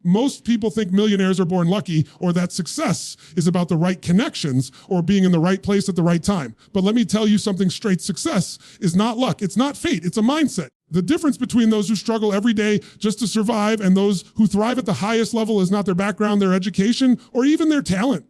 Most people think millionaires are born lucky or that success is about the right connections or being in the right place at the right time. But let me tell you something straight. Success is not luck. It's not fate. It's a mindset. The difference between those who struggle every day just to survive and those who thrive at the highest level is not their background, their education, or even their talent.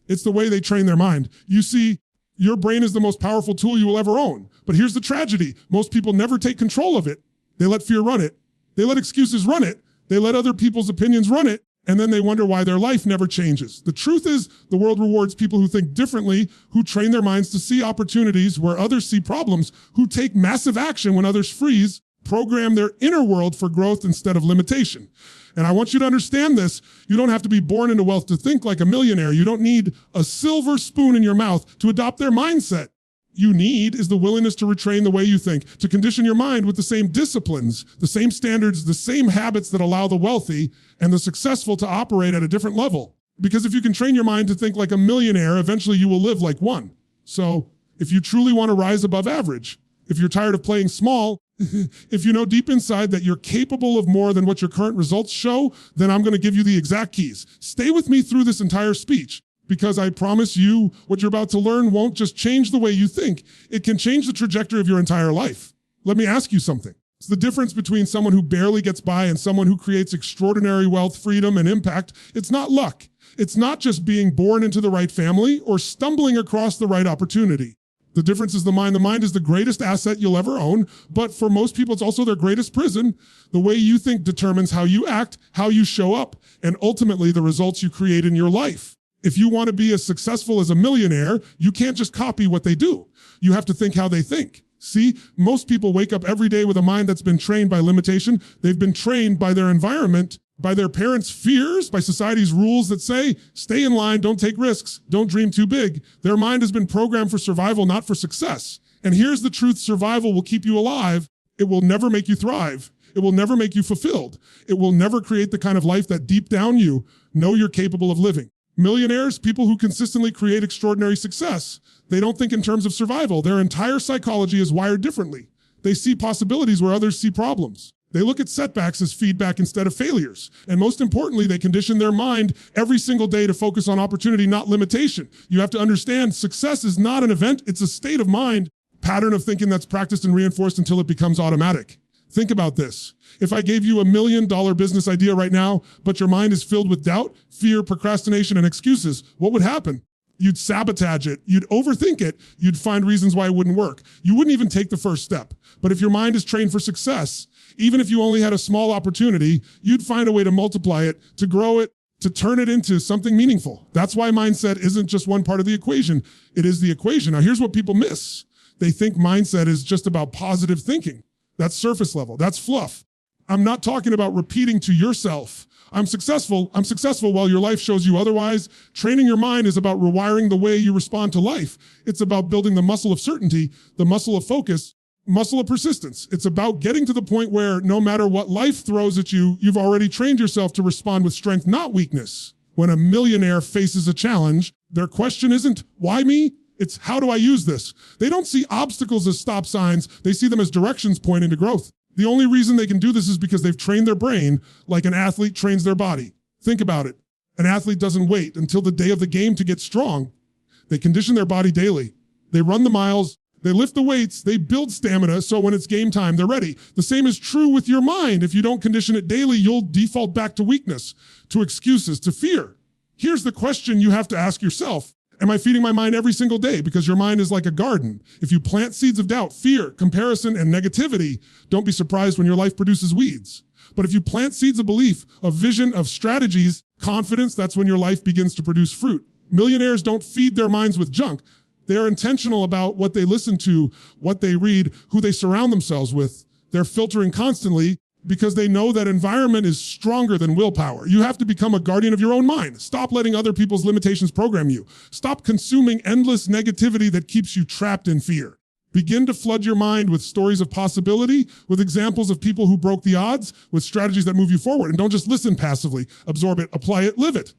It's the way they train their mind. You see, your brain is the most powerful tool you will ever own. But here's the tragedy. Most people never take control of it. They let fear run it. They let excuses run it. They let other people's opinions run it, and then they wonder why their life never changes. The truth is, the world rewards people who think differently, who train their minds to see opportunities where others see problems, who take massive action when others freeze, program their inner world for growth instead of limitation. And I want you to understand this. You don't have to be born into wealth to think like a millionaire. You don't need a silver spoon in your mouth to adopt their mindset. You need is the willingness to retrain the way you think, to condition your mind with the same disciplines, the same standards, the same habits that allow the wealthy and the successful to operate at a different level. Because if you can train your mind to think like a millionaire, eventually you will live like one. So if you truly want to rise above average, if you're tired of playing small, if you know deep inside that you're capable of more than what your current results show, then I'm going to give you the exact keys. Stay with me through this entire speech. Because I promise you, what you're about to learn won't just change the way you think. It can change the trajectory of your entire life. Let me ask you something. It's the difference between someone who barely gets by and someone who creates extraordinary wealth, freedom, and impact. It's not luck. It's not just being born into the right family or stumbling across the right opportunity. The difference is the mind. The mind is the greatest asset you'll ever own, but for most people, it's also their greatest prison. The way you think determines how you act, how you show up, and ultimately the results you create in your life. If you want to be as successful as a millionaire, you can't just copy what they do. You have to think how they think. See, most people wake up every day with a mind that's been trained by limitation. They've been trained by their environment, by their parents' fears, by society's rules that say, stay in line, don't take risks, don't dream too big. Their mind has been programmed for survival, not for success. And here's the truth: survival will keep you alive. It will never make you thrive. It will never make you fulfilled. It will never create the kind of life that deep down you know you're capable of living. Millionaires, people who consistently create extraordinary success, they don't think in terms of survival. Their entire psychology is wired differently. They see possibilities where others see problems. They look at setbacks as feedback instead of failures. And most importantly, they condition their mind every single day to focus on opportunity, not limitation. You have to understand, success is not an event, it's a state of mind, pattern of thinking that's practiced and reinforced until it becomes automatic. Think about this. If I gave you $1 million business idea right now, but your mind is filled with doubt, fear, procrastination, and excuses, what would happen? You'd sabotage it. You'd overthink it. You'd find reasons why it wouldn't work. You wouldn't even take the first step. But if your mind is trained for success, even if you only had a small opportunity, you'd find a way to multiply it, to grow it, to turn it into something meaningful. That's why mindset isn't just one part of the equation. It is the equation. Now, here's what people miss. They think mindset is just about positive thinking. That's surface level. That's fluff. I'm not talking about repeating to yourself, I'm successful while your life shows you otherwise. Training your mind is about rewiring the way you respond to life. It's about building the muscle of certainty, the muscle of focus, muscle of persistence. It's about getting to the point where no matter what life throws at you, you've already trained yourself to respond with strength, not weakness. When a millionaire faces a challenge, their question isn't, why me? It's, how do I use this? They don't see obstacles as stop signs. They see them as directions pointing to growth. The only reason they can do this is because they've trained their brain like an athlete trains their body. Think about it. An athlete doesn't wait until the day of the game to get strong. They condition their body daily. They run the miles, they lift the weights, they build stamina, so when it's game time, they're ready. The same is true with your mind. If you don't condition it daily, you'll default back to weakness, to excuses, to fear. Here's the question you have to ask yourself. Am I feeding my mind every single day? Because your mind is like a garden. If you plant seeds of doubt, fear, comparison, and negativity, don't be surprised when your life produces weeds. But if you plant seeds of belief, of vision, of strategies, confidence, that's when your life begins to produce fruit. Millionaires don't feed their minds with junk. They're intentional about what they listen to, what they read, who they surround themselves with. They're filtering constantly because they know that environment is stronger than willpower. You have to become a guardian of your own mind. Stop letting other people's limitations program you. Stop consuming endless negativity that keeps you trapped in fear. Begin to flood your mind with stories of possibility, with examples of people who broke the odds, with strategies that move you forward. And don't just listen passively. Absorb it, apply it, live it.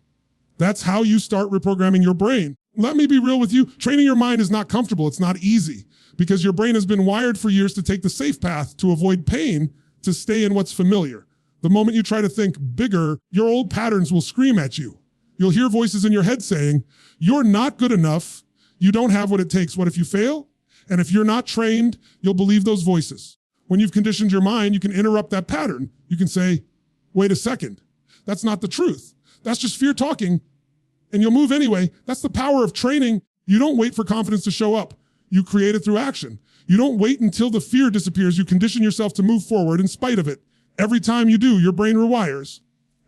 That's how you start reprogramming your brain. Let me be real with you. Training your mind is not comfortable. It's not easy because your brain has been wired for years to take the safe path, to avoid pain, to stay in what's familiar. The moment you try to think bigger, your old patterns will scream at you. You'll hear voices in your head saying, you're not good enough. You don't have what it takes. What if you fail? And if you're not trained, you'll believe those voices. When you've conditioned your mind, you can interrupt that pattern. You can say, wait a second. That's not the truth. That's just fear talking. And you'll move anyway. That's the power of training. You don't wait for confidence to show up. You create it through action. You don't wait until the fear disappears. You condition yourself to move forward in spite of it. Every time you do, your brain rewires.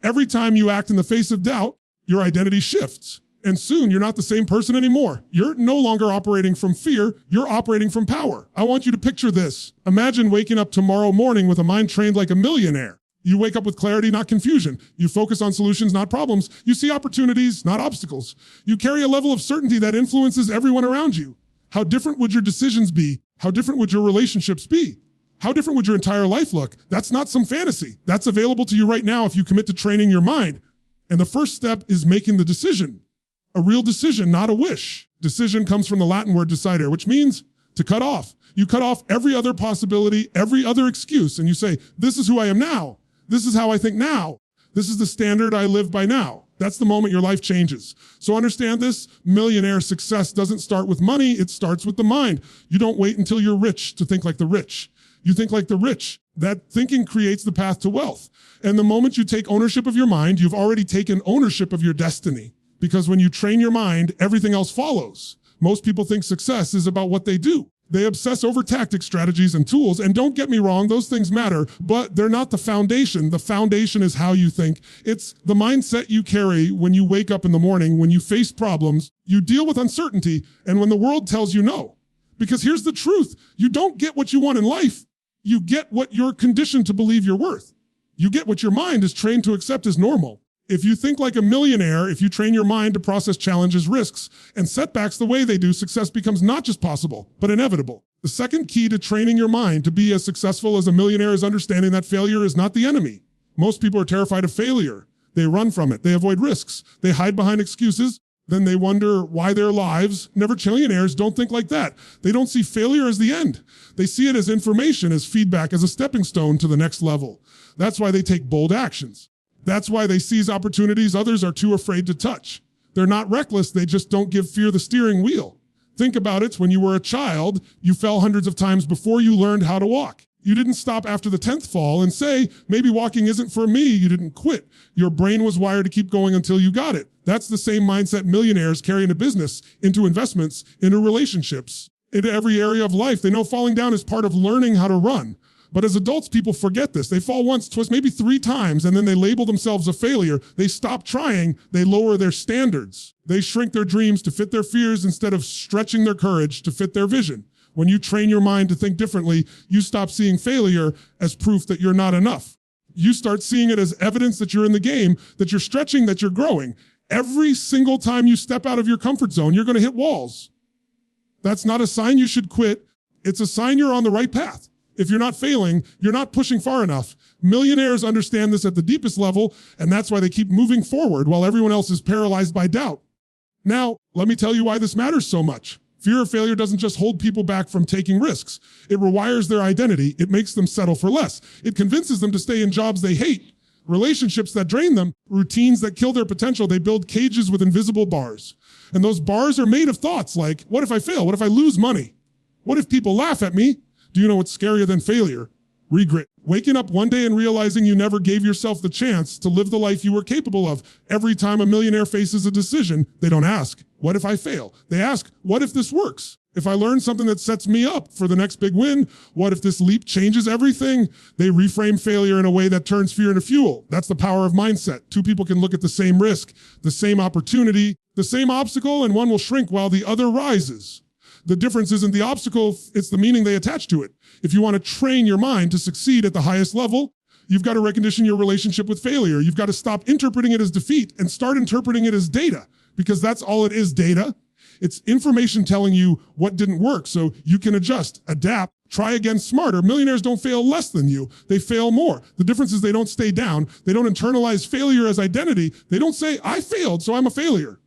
Every time you act in the face of doubt, your identity shifts. And soon you're not the same person anymore. You're no longer operating from fear. You're operating from power. I want you to picture this. Imagine waking up tomorrow morning with a mind trained like a millionaire. You wake up with clarity, not confusion. You focus on solutions, not problems. You see opportunities, not obstacles. You carry a level of certainty that influences everyone around you. How different would your decisions be? How different would your relationships be? How different would your entire life look? That's not some fantasy. That's available to you right now if you commit to training your mind. And the first step is making the decision. A real decision, not a wish. Decision comes from the Latin word decidere, which means to cut off. You cut off every other possibility, every other excuse, and you say, this is who I am now. This is how I think now. This is the standard I live by now. That's the moment your life changes. So understand this, millionaire success doesn't start with money, it starts with the mind. You don't wait until you're rich to think like the rich. You think like the rich. That thinking creates the path to wealth. And the moment you take ownership of your mind, you've already taken ownership of your destiny. Because when you train your mind, everything else follows. Most people think success is about what they do. They obsess over tactics, strategies, and tools. And don't get me wrong, those things matter, but they're not the foundation. The foundation is how you think. It's the mindset you carry when you wake up in the morning, when you face problems, you deal with uncertainty, and when the world tells you no. Because here's the truth. You don't get what you want in life. You get what you're conditioned to believe you're worth. You get what your mind is trained to accept as normal. If you think like a millionaire, if you train your mind to process challenges, risks, and setbacks the way they do, success becomes not just possible, but inevitable. The second key to training your mind to be as successful as a millionaire is understanding that failure is not the enemy. Most people are terrified of failure. They run from it. They avoid risks. They hide behind excuses. Then they wonder why their lives. Millionaires don't think like that. They don't see failure as the end. They see it as information, as feedback, as a stepping stone to the next level. That's why they take bold actions. That's why they seize opportunities others are too afraid to touch. They're not reckless, they just don't give fear the steering wheel. Think about it, when you were a child, you fell hundreds of times before you learned how to walk. You didn't stop after the 10th fall and say, maybe walking isn't for me. You didn't quit. Your brain was wired to keep going until you got it. That's the same mindset millionaires carry into business, into investments, into relationships, into every area of life. They know falling down is part of learning how to run. But as adults, people forget this. They fall once, twice, maybe 3 times, and then they label themselves a failure. They stop trying. They lower their standards. They shrink their dreams to fit their fears instead of stretching their courage to fit their vision. When you train your mind to think differently, you stop seeing failure as proof that you're not enough. You start seeing it as evidence that you're in the game, that you're stretching, that you're growing. Every single time you step out of your comfort zone, you're going to hit walls. That's not a sign you should quit. It's a sign you're on the right path. If you're not failing, you're not pushing far enough. Millionaires understand this at the deepest level, and that's why they keep moving forward while everyone else is paralyzed by doubt. Now, let me tell you why this matters so much. Fear of failure doesn't just hold people back from taking risks. It rewires their identity. It makes them settle for less. It convinces them to stay in jobs they hate, relationships that drain them, routines that kill their potential. They build cages with invisible bars. And those bars are made of thoughts like, what if I fail? What if I lose money? What if people laugh at me? Do you know what's scarier than failure? Regret. Waking up one day and realizing you never gave yourself the chance to live the life you were capable of. Every time a millionaire faces a decision, they don't ask, what if I fail? They ask, what if this works? If I learn something that sets me up for the next big win, what if this leap changes everything? They reframe failure in a way that turns fear into fuel. That's the power of mindset. 2 people can look at the same risk, the same opportunity, the same obstacle, and one will shrink while the other rises. The difference isn't the obstacle, it's the meaning they attach to it. If you want to train your mind to succeed at the highest level, you've got to recondition your relationship with failure. You've got to stop interpreting it as defeat and start interpreting it as data, because that's all it is, data. It's information telling you what didn't work so you can adjust, adapt, try again smarter. Millionaires don't fail less than you. They fail more. The difference is they don't stay down. They don't internalize failure as identity. They don't say, I failed, so I'm a failure.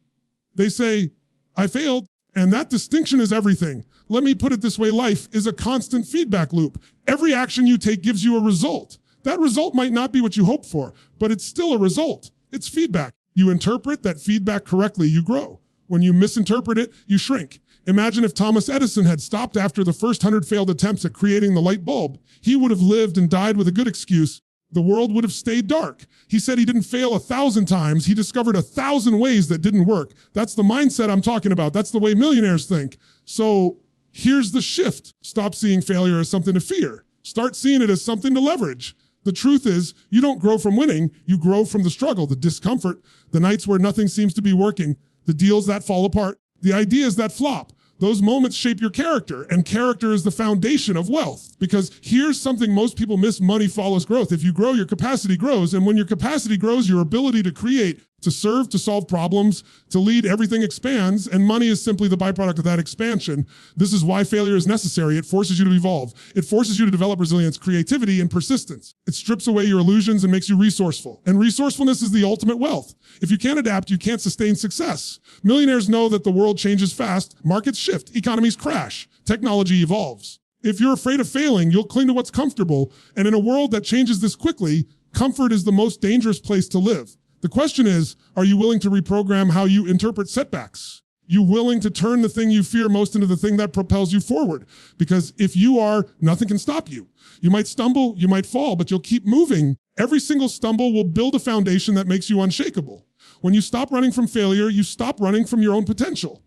They say, I failed. And that distinction is everything. Let me put it this way. Life is a constant feedback loop. Every action you take gives you a result. That result might not be what you hoped for, but it's still a result. It's feedback. You interpret that feedback correctly, you grow. When you misinterpret it, you shrink. Imagine if Thomas Edison had stopped after the first 100 failed attempts at creating the light bulb. He would have lived and died with a good excuse. The world would have stayed dark. He said he didn't fail 1,000 times. He discovered 1,000 ways that didn't work. That's the mindset I'm talking about. That's the way millionaires think. So here's the shift. Stop seeing failure as something to fear. Start seeing it as something to leverage. The truth is, you don't grow from winning. You grow from the struggle, the discomfort, the nights where nothing seems to be working, the deals that fall apart, the ideas that flop. Those moments shape your character, and character is the foundation of wealth. Because here's something most people miss: money follows growth. If you grow, your capacity grows. And when your capacity grows, your ability to create, to serve, to solve problems, to lead, everything expands, and money is simply the byproduct of that expansion. This is why failure is necessary. It forces you to evolve. It forces you to develop resilience, creativity, and persistence. It strips away your illusions and makes you resourceful. And resourcefulness is the ultimate wealth. If you can't adapt, you can't sustain success. Millionaires know that the world changes fast, markets shift, economies crash, technology evolves. If you're afraid of failing, you'll cling to what's comfortable. And in a world that changes this quickly, comfort is the most dangerous place to live. The question is, are you willing to reprogram how you interpret setbacks? You willing to turn the thing you fear most into the thing that propels you forward? Because if you are, nothing can stop you. You might stumble, you might fall, but you'll keep moving. Every single stumble will build a foundation that makes you unshakable. When you stop running from failure, you stop running from your own potential.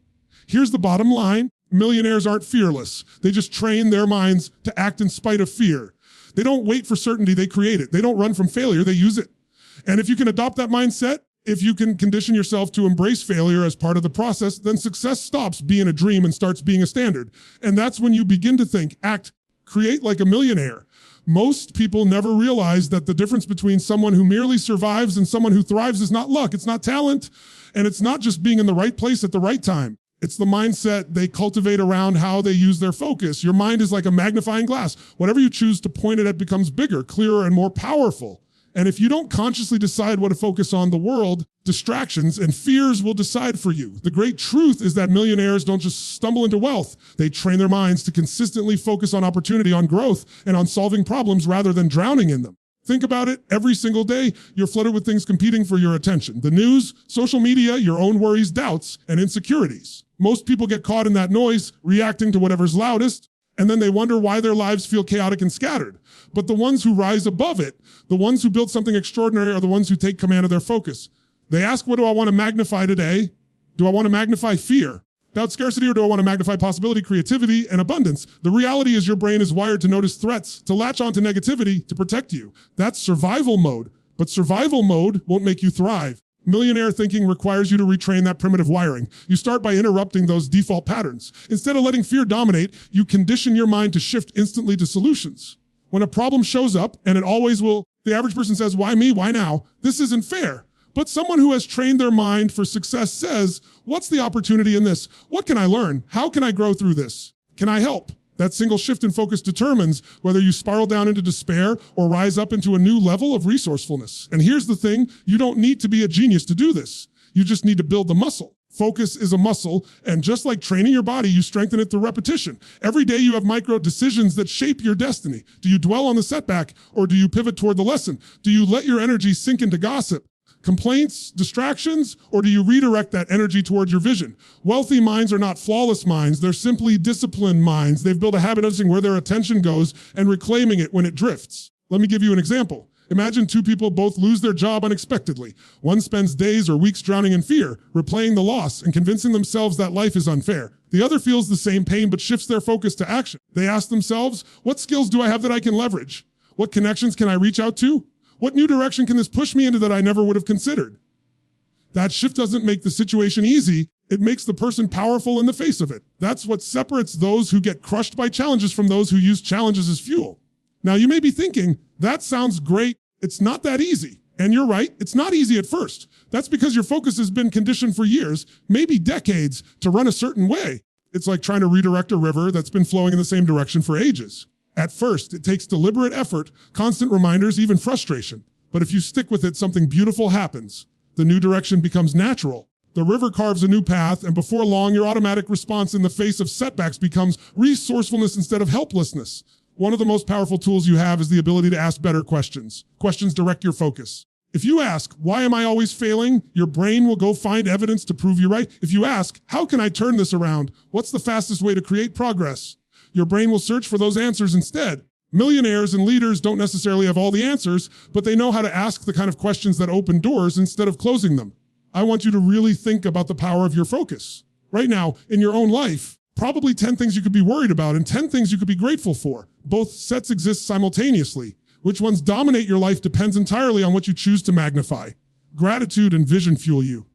Here's the bottom line. Millionaires aren't fearless. They just train their minds to act in spite of fear. They don't wait for certainty, they create it. They don't run from failure, they use it. And if you can adopt that mindset, if you can condition yourself to embrace failure as part of the process, then success stops being a dream and starts being a standard. And that's when you begin to think, act, create like a millionaire. Most people never realize that the difference between someone who merely survives and someone who thrives is not luck, it's not talent, and it's not just being in the right place at the right time. It's the mindset they cultivate around how they use their focus. Your mind is like a magnifying glass. Whatever you choose to point it at becomes bigger, clearer, and more powerful. And if you don't consciously decide what to focus on, the world, distractions, and fears will decide for you. The great truth is that millionaires don't just stumble into wealth. They train their minds to consistently focus on opportunity, on growth, and on solving problems rather than drowning in them. Think about it. Every single day, you're flooded with things competing for your attention. The news, social media, your own worries, doubts, and insecurities. Most people get caught in that noise, reacting to whatever's loudest, and then they wonder why their lives feel chaotic and scattered. But the ones who rise above it, the ones who build something extraordinary, are the ones who take command of their focus. They ask, what do I want to magnify today? Do I want to magnify fear, doubt, scarcity, or do I want to magnify possibility, creativity, and abundance? The reality is your brain is wired to notice threats, to latch onto negativity, to protect you. That's survival mode. But survival mode won't make you thrive. Millionaire thinking requires you to retrain that primitive wiring. You start by interrupting those default patterns. Instead of letting fear dominate, you condition your mind to shift instantly to solutions. When a problem shows up, and it always will, the average person says, why me, why now? This isn't fair. But someone who has trained their mind for success says, what's the opportunity in this? What can I learn? How can I grow through this? Can I help? That single shift in focus determines whether you spiral down into despair or rise up into a new level of resourcefulness. And here's the thing, you don't need to be a genius to do this. You just need to build the muscle. Focus is a muscle, and just like training your body, you strengthen it through repetition. Every day you have micro decisions that shape your destiny. Do you dwell on the setback, or do you pivot toward the lesson? Do you let your energy sink into gossip, complaints, distractions, or do you redirect that energy toward your vision? Wealthy minds are not flawless minds. They're simply disciplined minds. They've built a habit of noticing where their attention goes and reclaiming it when it drifts. Let me give you an example. Imagine two people both lose their job unexpectedly. One spends days or weeks drowning in fear, replaying the loss and convincing themselves that life is unfair. The other feels the same pain but shifts their focus to action. They ask themselves, what skills do I have that I can leverage? What connections can I reach out to? What new direction can this push me into that I never would have considered? That shift doesn't make the situation easy. It makes the person powerful in the face of it. That's what separates those who get crushed by challenges from those who use challenges as fuel. Now you may be thinking, that sounds great. It's not that easy. And you're right, it's not easy at first. That's because your focus has been conditioned for years, maybe decades, to run a certain way. It's like trying to redirect a river that's been flowing in the same direction for ages. At first, it takes deliberate effort, constant reminders, even frustration. But if you stick with it, something beautiful happens. The new direction becomes natural. The river carves a new path, and before long, your automatic response in the face of setbacks becomes resourcefulness instead of helplessness. One of the most powerful tools you have is the ability to ask better questions. Questions direct your focus. If you ask, why am I always failing? Your brain will go find evidence to prove you right. If you ask, how can I turn this around? What's the fastest way to create progress? Your brain will search for those answers instead. Millionaires and leaders don't necessarily have all the answers, but they know how to ask the kind of questions that open doors instead of closing them. I want you to really think about the power of your focus. Right now, in your own life, probably 10 things you could be worried about and 10 things you could be grateful for. Both sets exist simultaneously. Which ones dominate your life depends entirely on what you choose to magnify. Gratitude and vision fuel you,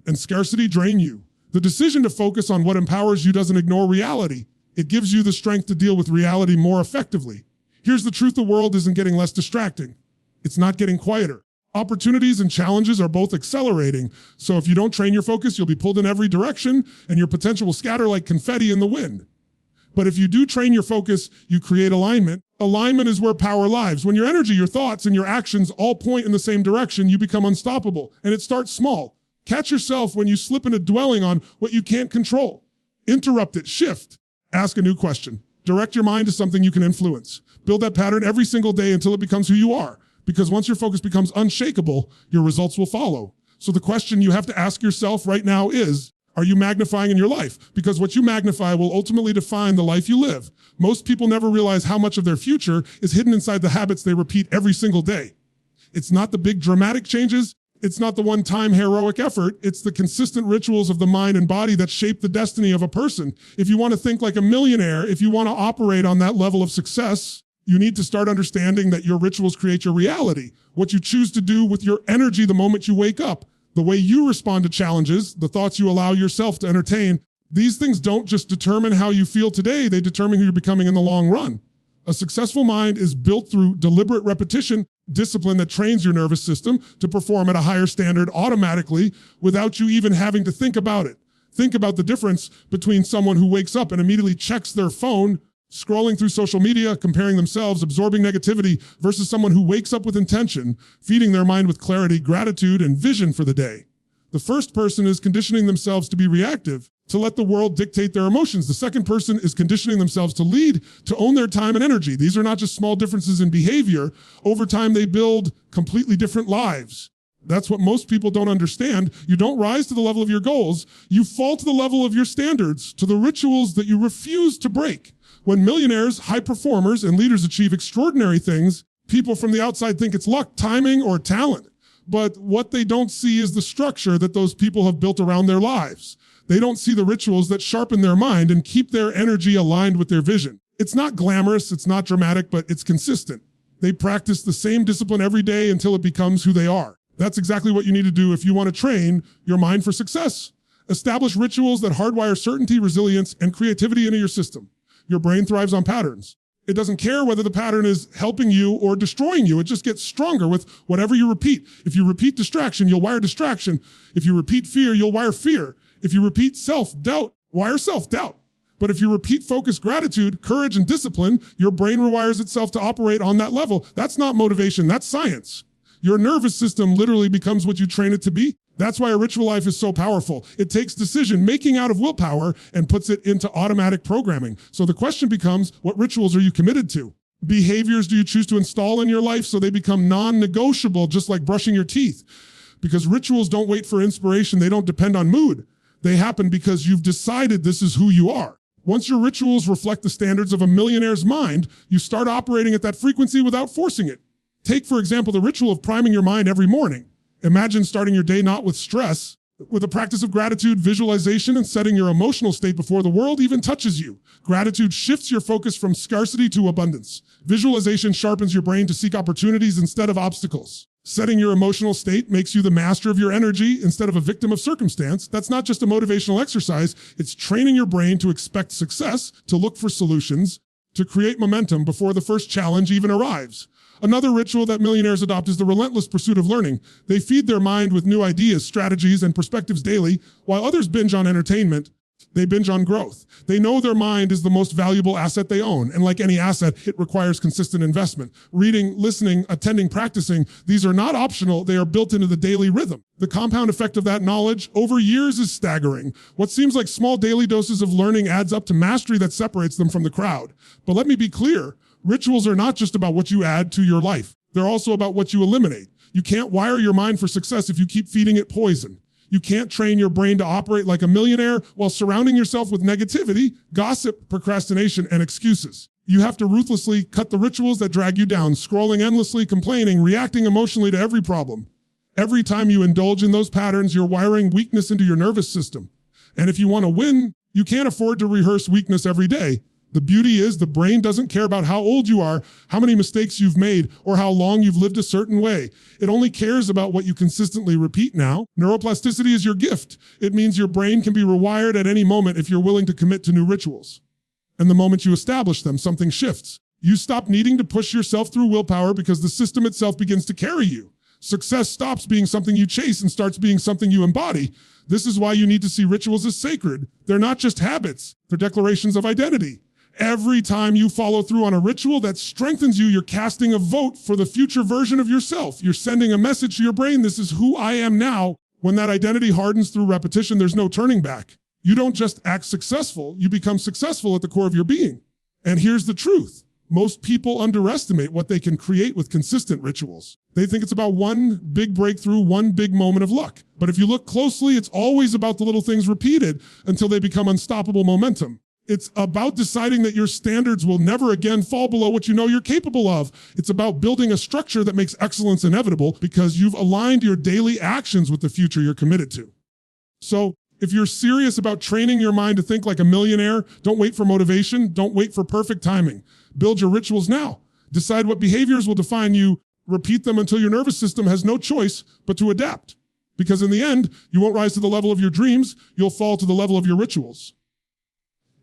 and scarcity drain you. The decision to focus on what empowers you doesn't ignore reality. It gives you the strength to deal with reality more effectively. Here's the truth: the world isn't getting less distracting. It's not getting quieter. Opportunities and challenges are both accelerating. So if you don't train your focus, you'll be pulled in every direction and your potential will scatter like confetti in the wind. But if you do train your focus, you create alignment. Alignment is where power lies. When your energy, your thoughts, and your actions all point in the same direction, you become unstoppable. And it starts small. Catch yourself when you slip into dwelling on what you can't control. Interrupt it, shift, ask a new question. Direct your mind to something you can influence. Build that pattern every single day until it becomes who you are. Because once your focus becomes unshakable, your results will follow. So the question you have to ask yourself right now is, are you magnifying in your life? Because what you magnify will ultimately define the life you live. Most people never realize how much of their future is hidden inside the habits they repeat every single day. It's not the big dramatic changes. It's not the one-time heroic effort. It's the consistent rituals of the mind and body that shape the destiny of a person. If you want to think like a millionaire, if you want to operate on that level of success, you need to start understanding that your rituals create your reality. What you choose to do with your energy the moment you wake up, the way you respond to challenges, the thoughts you allow yourself to entertain, these things don't just determine how you feel today, they determine who you're becoming in the long run. A successful mind is built through deliberate repetition, discipline that trains your nervous system to perform at a higher standard automatically without you even having to think about it. Think about the difference between someone who wakes up and immediately checks their phone, scrolling through social media, comparing themselves, absorbing negativity, versus someone who wakes up with intention, feeding their mind with clarity, gratitude, and vision for the day. The first person is conditioning themselves to be reactive, to let the world dictate their emotions. The second person is conditioning themselves to lead, to own their time and energy. These are not just small differences in behavior. Over time, they build completely different lives. That's what most people don't understand. You don't rise to the level of your goals. You fall to the level of your standards, to the rituals that you refuse to break. When millionaires, high performers, and leaders achieve extraordinary things, people from the outside think it's luck, timing, or talent. But what they don't see is the structure that those people have built around their lives. They don't see the rituals that sharpen their mind and keep their energy aligned with their vision. It's not glamorous, it's not dramatic, but it's consistent. They practice the same discipline every day until it becomes who they are. That's exactly what you need to do if you want to train your mind for success. Establish rituals that hardwire certainty, resilience, and creativity into your system. Your brain thrives on patterns. It doesn't care whether the pattern is helping you or destroying you. It just gets stronger with whatever you repeat. If you repeat distraction, you'll wire distraction. If you repeat fear, you'll wire fear. If you repeat self-doubt, wire self-doubt. But if you repeat focus, gratitude, courage, and discipline, your brain rewires itself to operate on that level. That's not motivation, that's science. Your nervous system literally becomes what you train it to be. That's why a ritual life is so powerful. It takes decision making out of willpower and puts it into automatic programming. So the question becomes, what rituals are you committed to? Behaviors do you choose to install in your life so they become non-negotiable, just like brushing your teeth? Because rituals don't wait for inspiration. They don't depend on mood. They happen because you've decided this is who you are. Once your rituals reflect the standards of a millionaire's mind, you start operating at that frequency without forcing it. Take, for example, the ritual of priming your mind every morning. Imagine starting your day not with stress, with a practice of gratitude, visualization, and setting your emotional state before the world even touches you. Gratitude shifts your focus from scarcity to abundance. Visualization sharpens your brain to seek opportunities instead of obstacles. Setting your emotional state makes you the master of your energy instead of a victim of circumstance. That's not just a motivational exercise. It's training your brain to expect success, to look for solutions, to create momentum before the first challenge even arrives. Another ritual that millionaires adopt is the relentless pursuit of learning. They feed their mind with new ideas, strategies, and perspectives daily. While others binge on entertainment, they binge on growth. They know their mind is the most valuable asset they own. And like any asset, it requires consistent investment. Reading, listening, attending, practicing, these are not optional. They are built into the daily rhythm. The compound effect of that knowledge over years is staggering. What seems like small daily doses of learning adds up to mastery that separates them from the crowd. But let me be clear. Rituals are not just about what you add to your life. They're also about what you eliminate. You can't wire your mind for success if you keep feeding it poison. You can't train your brain to operate like a millionaire while surrounding yourself with negativity, gossip, procrastination, and excuses. You have to ruthlessly cut the rituals that drag you down, scrolling endlessly, complaining, reacting emotionally to every problem. Every time you indulge in those patterns, you're wiring weakness into your nervous system. And if you want to win, you can't afford to rehearse weakness every day. The beauty is the brain doesn't care about how old you are, how many mistakes you've made, or how long you've lived a certain way. It only cares about what you consistently repeat now. Neuroplasticity is your gift. It means your brain can be rewired at any moment if you're willing to commit to new rituals. And the moment you establish them, something shifts. You stop needing to push yourself through willpower because the system itself begins to carry you. Success stops being something you chase and starts being something you embody. This is why you need to see rituals as sacred. They're not just habits, they're declarations of identity. Every time you follow through on a ritual that strengthens you, you're casting a vote for the future version of yourself. You're sending a message to your brain, this is who I am now. When that identity hardens through repetition, there's no turning back. You don't just act successful, you become successful at the core of your being. And here's the truth. Most people underestimate what they can create with consistent rituals. They think it's about one big breakthrough, one big moment of luck. But if you look closely, it's always about the little things repeated until they become unstoppable momentum. It's about deciding that your standards will never again fall below what you know you're capable of. It's about building a structure that makes excellence inevitable because you've aligned your daily actions with the future you're committed to. So if you're serious about training your mind to think like a millionaire, don't wait for motivation. Don't wait for perfect timing. Build your rituals now. Decide what behaviors will define you. Repeat them until your nervous system has no choice but to adapt. Because in the end, you won't rise to the level of your dreams. You'll fall to the level of your rituals.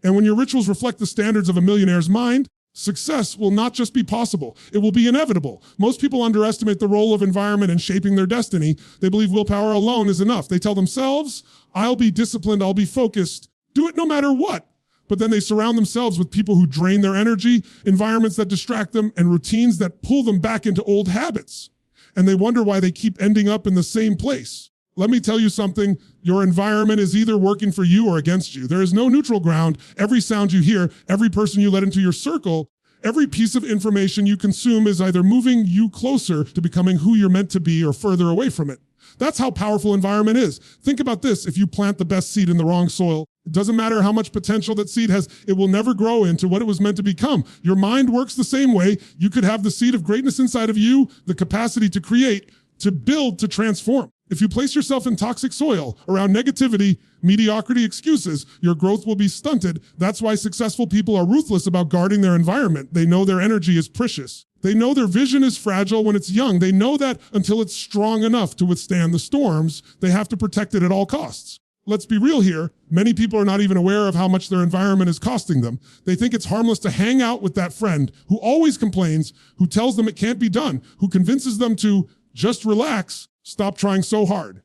And when your rituals reflect the standards of a millionaire's mind, success will not just be possible, it will be inevitable. Most people underestimate the role of environment in shaping their destiny. They believe willpower alone is enough. They tell themselves, I'll be disciplined, I'll be focused, do it no matter what. But then they surround themselves with people who drain their energy, environments that distract them, and routines that pull them back into old habits. And they wonder why they keep ending up in the same place. Let me tell you something, your environment is either working for you or against you. There is no neutral ground. Every sound you hear, every person you let into your circle, every piece of information you consume is either moving you closer to becoming who you're meant to be or further away from it. That's how powerful environment is. Think about this, if you plant the best seed in the wrong soil, it doesn't matter how much potential that seed has, it will never grow into what it was meant to become. Your mind works the same way. You could have the seed of greatness inside of you, the capacity to create, to build, to transform. If you place yourself in toxic soil around negativity, mediocrity, excuses, your growth will be stunted. That's why successful people are ruthless about guarding their environment. They know their energy is precious. They know their vision is fragile when it's young. They know that until it's strong enough to withstand the storms, they have to protect it at all costs. Let's be real here. Many people are not even aware of how much their environment is costing them. They think it's harmless to hang out with that friend who always complains, who tells them it can't be done, who convinces them to just relax, stop trying so hard.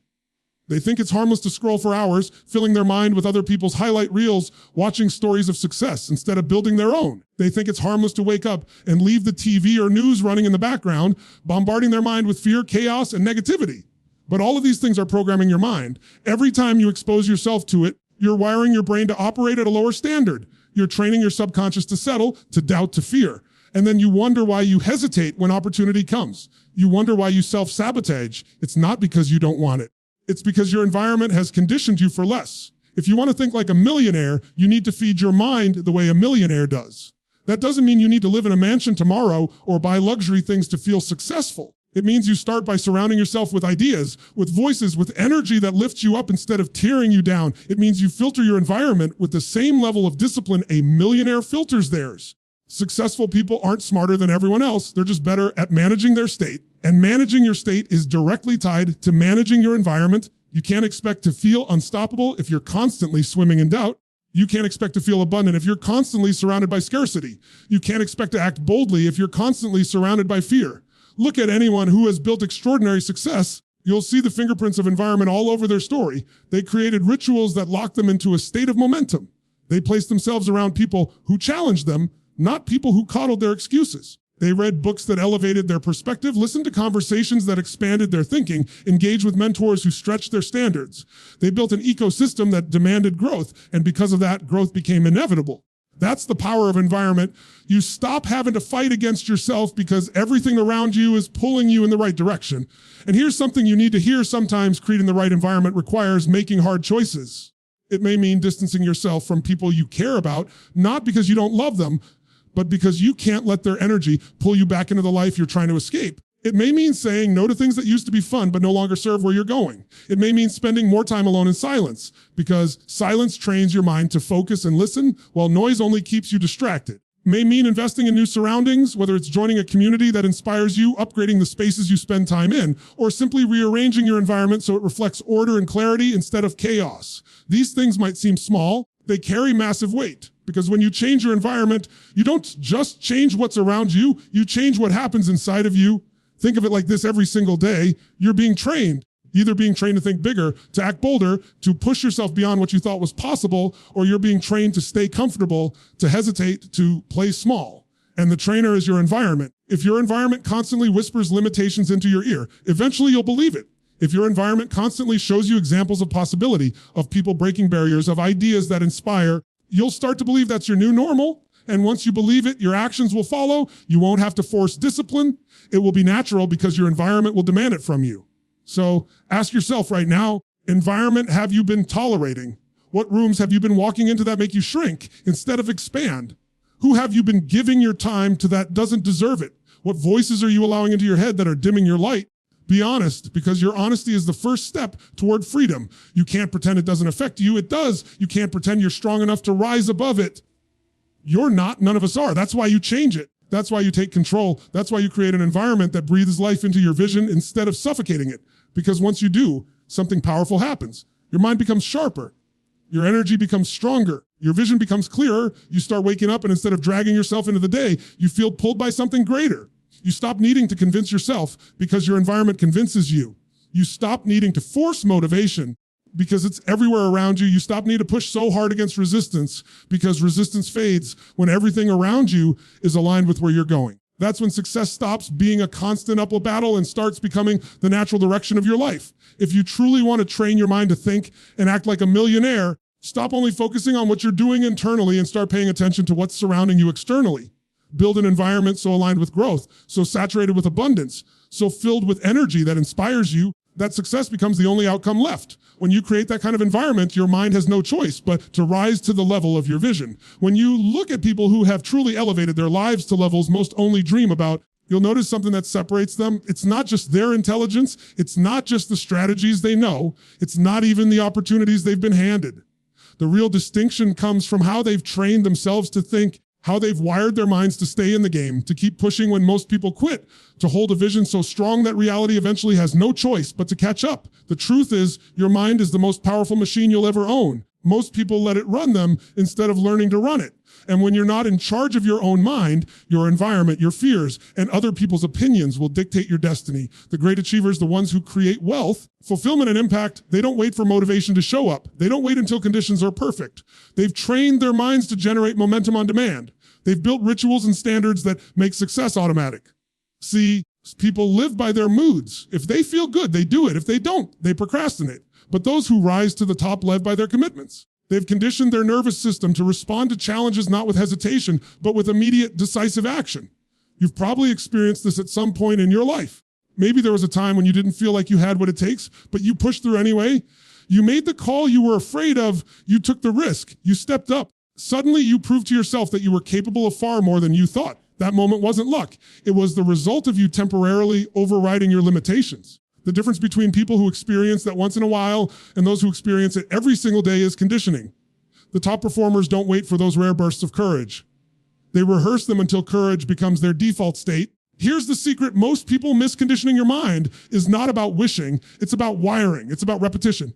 They think it's harmless to scroll for hours, filling their mind with other people's highlight reels, watching stories of success instead of building their own. They think it's harmless to wake up and leave the TV or news running in the background, bombarding their mind with fear, chaos, and negativity. But all of these things are programming your mind. Every time you expose yourself to it, you're wiring your brain to operate at a lower standard. You're training your subconscious to settle, to doubt, to fear. And then you wonder why you hesitate when opportunity comes. You wonder why you self-sabotage. It's not because you don't want it. It's because your environment has conditioned you for less. If you want to think like a millionaire, you need to feed your mind the way a millionaire does. That doesn't mean you need to live in a mansion tomorrow or buy luxury things to feel successful. It means you start by surrounding yourself with ideas, with voices, with energy that lifts you up instead of tearing you down. It means you filter your environment with the same level of discipline a millionaire filters theirs. Successful people aren't smarter than everyone else. They're just better at managing their state. And managing your state is directly tied to managing your environment. You can't expect to feel unstoppable if you're constantly swimming in doubt. You can't expect to feel abundant if you're constantly surrounded by scarcity. You can't expect to act boldly if you're constantly surrounded by fear. Look at anyone who has built extraordinary success. You'll see the fingerprints of environment all over their story. They created rituals that locked them into a state of momentum. They placed themselves around people who challenged them, not people who coddled their excuses. They read books that elevated their perspective, listened to conversations that expanded their thinking, engaged with mentors who stretched their standards. They built an ecosystem that demanded growth, and because of that, growth became inevitable. That's the power of environment. You stop having to fight against yourself because everything around you is pulling you in the right direction. And here's something you need to hear sometimes: creating the right environment requires making hard choices. It may mean distancing yourself from people you care about, not because you don't love them, but because you can't let their energy pull you back into the life you're trying to escape. It may mean saying no to things that used to be fun but no longer serve where you're going. It may mean spending more time alone in silence, because silence trains your mind to focus and listen, while noise only keeps you distracted. It may mean investing in new surroundings, whether it's joining a community that inspires you, upgrading the spaces you spend time in, or simply rearranging your environment so it reflects order and clarity instead of chaos. These things might seem small. They carry massive weight, because when you change your environment, you don't just change what's around you, you change what happens inside of you. Think of it like this: every single day, you're being trained, either being trained to think bigger, to act bolder, to push yourself beyond what you thought was possible, or you're being trained to stay comfortable, to hesitate, to play small. And the trainer is your environment. If your environment constantly whispers limitations into your ear, eventually you'll believe it. If your environment constantly shows you examples of possibility, of people breaking barriers, of ideas that inspire, you'll start to believe that's your new normal. And once you believe it, your actions will follow. You won't have to force discipline. It will be natural because your environment will demand it from you. So ask yourself right now: environment have you been tolerating? What rooms have you been walking into that make you shrink instead of expand? Who have you been giving your time to that doesn't deserve it? What voices are you allowing into your head that are dimming your light? Be honest, because your honesty is the first step toward freedom. You can't pretend it doesn't affect you. It does. You can't pretend you're strong enough to rise above it. You're not. None of us are. That's why you change it. That's why you take control. That's why you create an environment that breathes life into your vision instead of suffocating it. Because once you do, something powerful happens. Your mind becomes sharper. Your energy becomes stronger. Your vision becomes clearer. You start waking up, and instead of dragging yourself into the day, you feel pulled by something greater. You stop needing to convince yourself because your environment convinces you. You stop needing to force motivation because it's everywhere around you. You stop needing to push so hard against resistance because resistance fades when everything around you is aligned with where you're going. That's when success stops being a constant uphill battle and starts becoming the natural direction of your life. If you truly want to train your mind to think and act like a millionaire, stop only focusing on what you're doing internally and start paying attention to what's surrounding you externally. Build an environment so aligned with growth, so saturated with abundance, so filled with energy that inspires you, that success becomes the only outcome left. When you create that kind of environment, your mind has no choice but to rise to the level of your vision. When you look at people who have truly elevated their lives to levels most only dream about, you'll notice something that separates them. It's not just their intelligence. It's not just the strategies they know. It's not even the opportunities they've been handed. The real distinction comes from how they've trained themselves to think, how they've wired their minds to stay in the game, to keep pushing when most people quit, to hold a vision so strong that reality eventually has no choice but to catch up. The truth is, your mind is the most powerful machine you'll ever own. Most people let it run them instead of learning to run it. And when you're not in charge of your own mind, your environment, your fears, and other people's opinions will dictate your destiny. The great achievers, the ones who create wealth, fulfillment, and impact, they don't wait for motivation to show up. They don't wait until conditions are perfect. They've trained their minds to generate momentum on demand. They've built rituals and standards that make success automatic. See, people live by their moods. If they feel good, they do it. If they don't, they procrastinate. But those who rise to the top live by their commitments. They've conditioned their nervous system to respond to challenges not with hesitation, but with immediate, decisive action. You've probably experienced this at some point in your life. Maybe there was a time when you didn't feel like you had what it takes, but you pushed through anyway. You made the call you were afraid of. You took the risk. You stepped up. Suddenly, you proved to yourself that you were capable of far more than you thought. That moment wasn't luck. It was the result of you temporarily overriding your limitations. The difference between people who experience that once in a while and those who experience it every single day is conditioning. The top performers don't wait for those rare bursts of courage. They rehearse them until courage becomes their default state. Here's the secret: most people misconditioning your mind is not about wishing. It's about wiring. It's about repetition.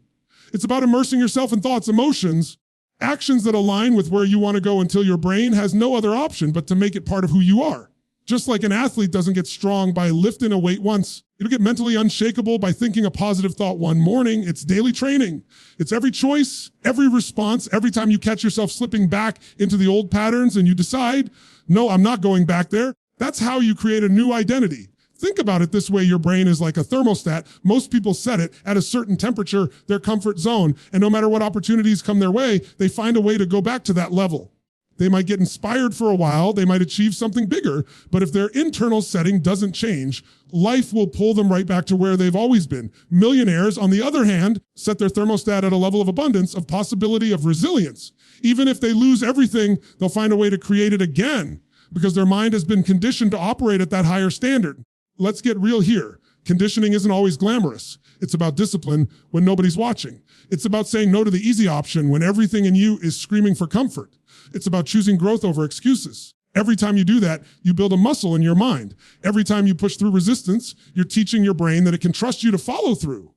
It's about immersing yourself in thoughts, emotions, actions that align with where you want to go until your brain has no other option but to make it part of who you are. Just like an athlete doesn't get strong by lifting a weight once, it'll get mentally unshakable by thinking a positive thought one morning. It's daily training. It's every choice, every response, every time you catch yourself slipping back into the old patterns and you decide, no, I'm not going back there. That's how you create a new identity. Think about it this way: your brain is like a thermostat. Most people set it at a certain temperature, their comfort zone, and no matter what opportunities come their way, they find a way to go back to that level. They might get inspired for a while. They might achieve something bigger. But if their internal setting doesn't change, life will pull them right back to where they've always been. Millionaires, on the other hand, set their thermostat at a level of abundance, of possibility, of resilience. Even if they lose everything, they'll find a way to create it again because their mind has been conditioned to operate at that higher standard. Let's get real here. Conditioning isn't always glamorous. It's about discipline when nobody's watching. It's about saying no to the easy option when everything in you is screaming for comfort. It's about choosing growth over excuses. Every time you do that, you build a muscle in your mind. Every time you push through resistance, you're teaching your brain that it can trust you to follow through.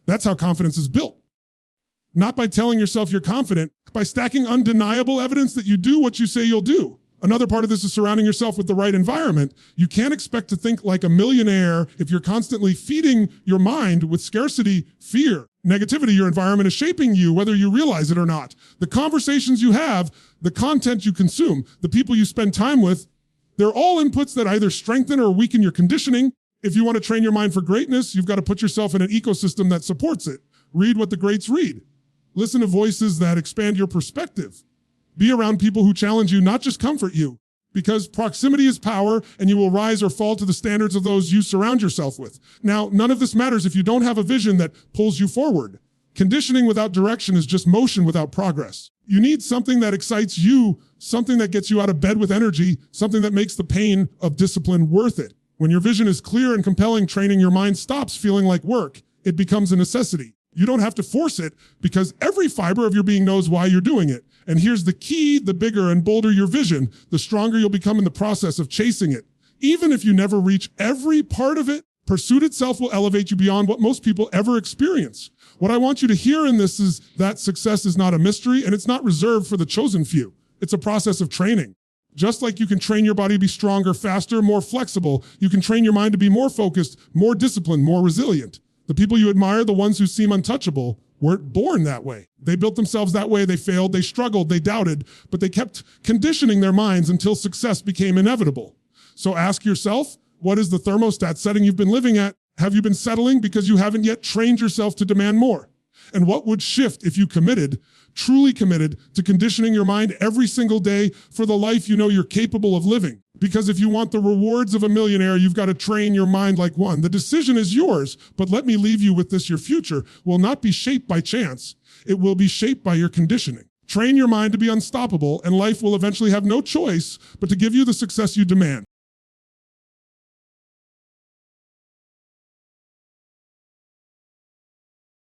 That's how confidence is built. Not by telling yourself you're confident, by stacking undeniable evidence that you do what you say you'll do. Another part of this is surrounding yourself with the right environment. You can't expect to think like a millionaire if you're constantly feeding your mind with scarcity, fear, negativity. Your environment is shaping you, whether you realize it or not. The conversations you have, the content you consume, the people you spend time with, they're all inputs that either strengthen or weaken your conditioning. If you want to train your mind for greatness, you've got to put yourself in an ecosystem that supports it. Read what the greats read. Listen to voices that expand your perspective. Be around people who challenge you, not just comfort you, because proximity is power and you will rise or fall to the standards of those you surround yourself with. Now, none of this matters if you don't have a vision that pulls you forward. Conditioning without direction is just motion without progress. You need something that excites you, something that gets you out of bed with energy, something that makes the pain of discipline worth it. When your vision is clear and compelling, training your mind stops feeling like work. It becomes a necessity. You don't have to force it because every fiber of your being knows why you're doing it. And here's the key: the bigger and bolder your vision, the stronger you'll become in the process of chasing it. Even if you never reach every part of it, pursuit itself will elevate you beyond what most people ever experience. What I want you to hear in this is that success is not a mystery and it's not reserved for the chosen few. It's a process of training. Just like you can train your body to be stronger, faster, more flexible, you can train your mind to be more focused, more disciplined, more resilient. The people you admire, the ones who seem untouchable, weren't born that way. They built themselves that way. They failed, they struggled, they doubted, but they kept conditioning their minds until success became inevitable. So ask yourself, what is the thermostat setting you've been living at? Have you been settling because you haven't yet trained yourself to demand more? And what would shift if you committed, truly committed, to conditioning your mind every single day for the life you know you're capable of living? Because if you want the rewards of a millionaire, you've got to train your mind like one. The decision is yours, but let me leave you with this: your future will not be shaped by chance. It will be shaped by your conditioning. Train your mind to be unstoppable, and life will eventually have no choice but to give you the success you demand.